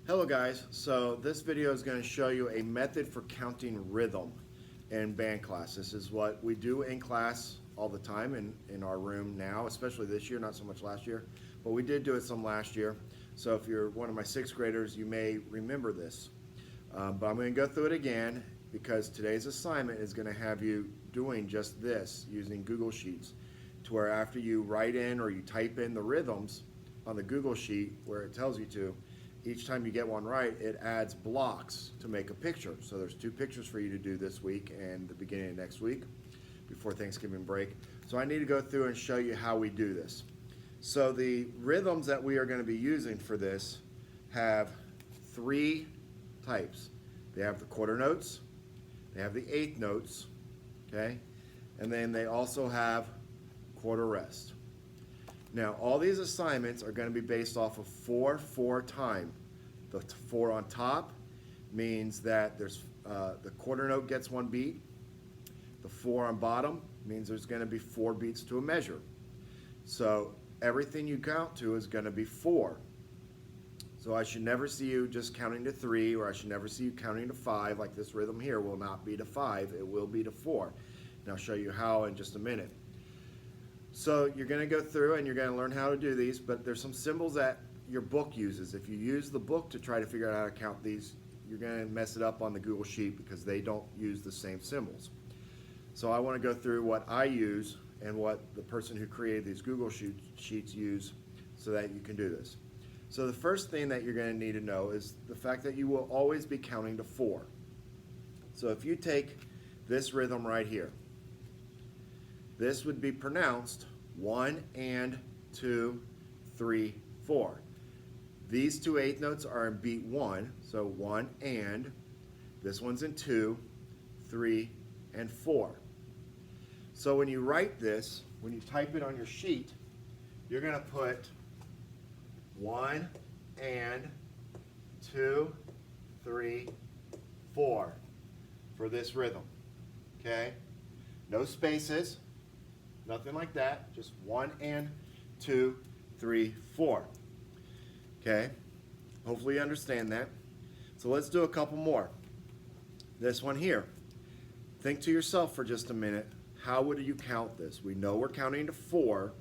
Hello guys, so this video is going to show you a method for counting rhythm in band class. This is what we do in class all the time in our room now, especially this year, not so much last year, but we did do it some last year. So if you're one of my sixth graders, you may remember this. But I'm going to go through it again because today's assignment is going to have you doing just this using Google Sheets, to where after you write in or you type in the rhythms on the Google Sheet where it tells you to, each time you get one right, it adds blocks to make a picture. So there's 2 pictures for you to do this week and the beginning of next week before Thanksgiving break. So I need to go through and show you how we do this. So the rhythms that we are going to be using for this have 3 types. They have the quarter notes, they have the eighth notes, okay? And then they also have quarter rest. Now, all these assignments are going to be based off of 4/4 time. The 4 on top means that there's the quarter note gets 1 beat. The 4 on bottom means there's going to be 4 beats to a measure. So everything you count to is going to be 4. So I should never see you just counting to 3, or I should never see you counting to 5. Like this rhythm here will not be to 5, it will be to 4. And I'll show you how in just a minute. So you're going to go through and you're going to learn how to do these, but there's some symbols that your book uses. If you use the book to try to figure out how to count these, you're going to mess it up on the Google Sheet because they don't use the same symbols. So I want to go through what I use and what the person who created these Google Sheets use so that you can do this. So the first thing that you're going to need to know is the fact that you will always be counting to 4. So if you take this rhythm right here, this would be pronounced 1 and 2, 3, 4. These 2 eighth notes are in beat 1, so 1 and. This one's in 2, 3, and 4. So when you write this, when you type it on your sheet, you're going to put 1 and 2, 3, 4 for this rhythm. Okay? No spaces. Nothing like that, just 1 and 2, 3, 4. Okay, hopefully you understand that. So let's do a couple more. This one here. Think to yourself for just a minute, how would you count this? We know we're counting to 4,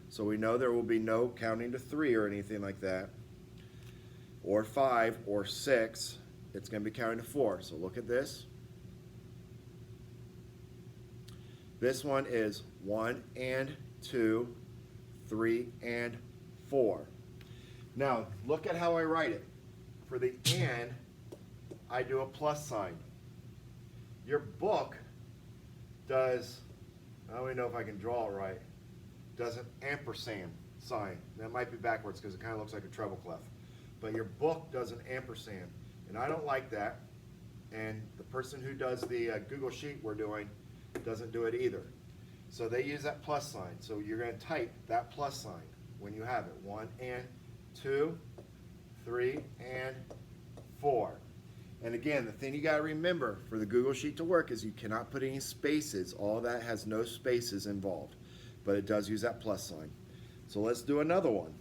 so we know there will be no counting to 3 or anything like that, or 5 or 6. It's going to be counting to 4. So look at this. This one is 1 and 2, 3 and 4. Now, look at how I write it. For the and, I do a plus sign. Your book does, I don't even know if I can draw it right, does an ampersand sign. That might be backwards because it kind of looks like a treble clef. But your book does an ampersand. And I don't like that. And the person who does the Google Sheet we're doing doesn't do it either. So they use that plus sign. So you're going to type that plus sign when you have it. 1 and 2, 3 and 4. And again, the thing you got to remember for the Google Sheet to work is you cannot put any spaces. All of that has no spaces involved. But it does use that plus sign. So let's do another one.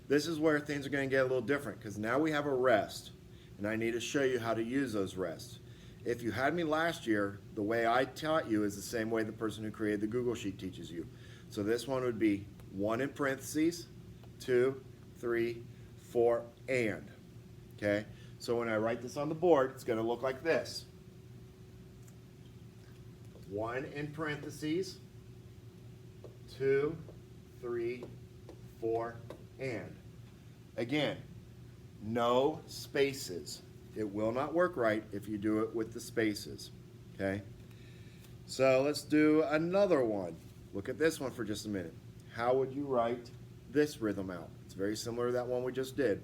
This is where things are going to get a little different because now we have a rest. And I need to show you how to use those rests. If you had me last year, the way I taught you is the same way the person who created the Google Sheet teaches you. So this one would be 1 in parentheses, 2, 3, 4, and. Okay? So when I write this on the board, it's going to look like this. 1 in parentheses, 2, 3, 4, and. Again, no spaces. It will not work right if you do it with the spaces, okay? So let's do another one. Look at this one for just a minute. How would you write this rhythm out? It's very similar to that one we just did.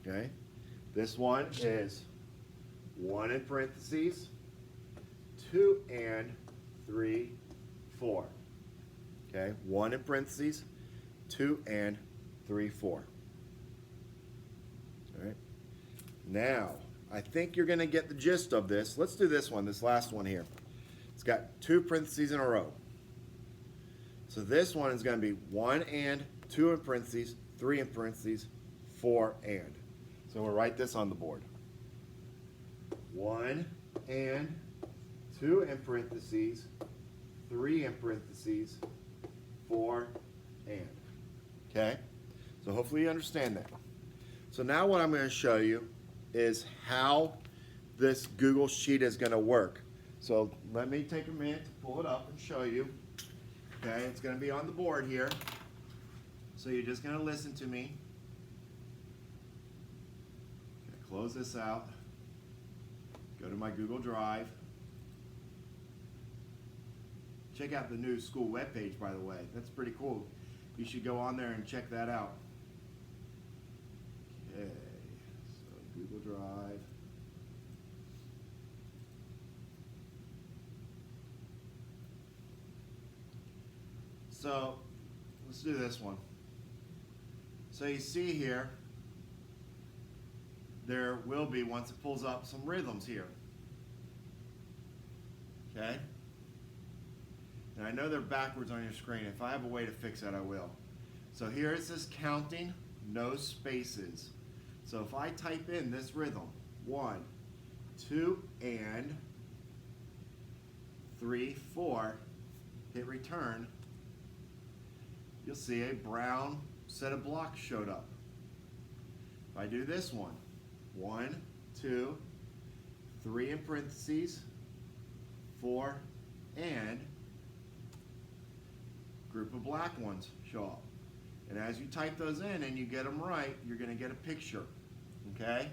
Okay? This one is 1 in parentheses, 2 and 3, 4. Okay? 1 in parentheses, 2 and 3, 4. All right. Now, I think you're going to get the gist of this. Let's do this one, this last one here. It's got 2 parentheses in a row. So this one is going to be 1 and 2 in parentheses, 3 in parentheses, 4 and. So we'll write this on the board. 1 and, 2 in parentheses, 3 in parentheses, 4 and. Okay? So hopefully you understand that. So now what I'm going to show you is how this Google Sheet is going to work. So let me take a minute to pull it up and show you. Okay, it's going to be on the board here. So you're just going to listen to me. Okay, close this out. Go to my Google Drive. Check out the new school webpage, by the way. That's pretty cool. You should go on there and check that out. Okay, so Google Drive. So let's do this one. So you see here, there will be, once it pulls up, some rhythms here. Okay? And I know they're backwards on your screen. If I have a way to fix that, I will. So here it says counting, no spaces. So if I type in this rhythm, 1, 2, and 3, 4, hit return, you'll see a brown set of blocks showed up. If I do this one, 1, 2, 3 in parentheses, 4, and group of black ones show up. And as you type those in and you get them right, you're going to get a picture. Okay?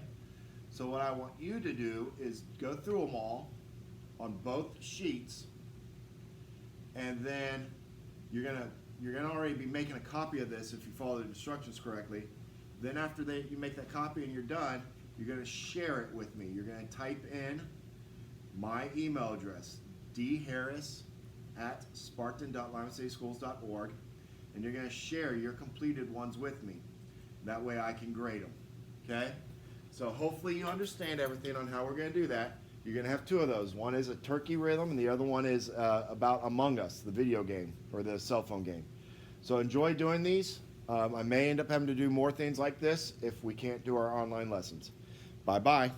So what I want you to do is go through them all on both sheets, and then you're gonna already be making a copy of this if you follow the instructions correctly. Then after you make that copy and you're done, you're gonna share it with me. You're gonna type in my email address, dharris@spartan.lymancityschools.org, and you're gonna share your completed ones with me. That way I can grade them. Okay? So hopefully you understand everything on how we're gonna do that. You're going to have 2 of those. One is a turkey rhythm, and the other one is about Among Us, the video game, or the cell phone game. So enjoy doing these. I may end up having to do more things like this if we can't do our online lessons. Bye-bye.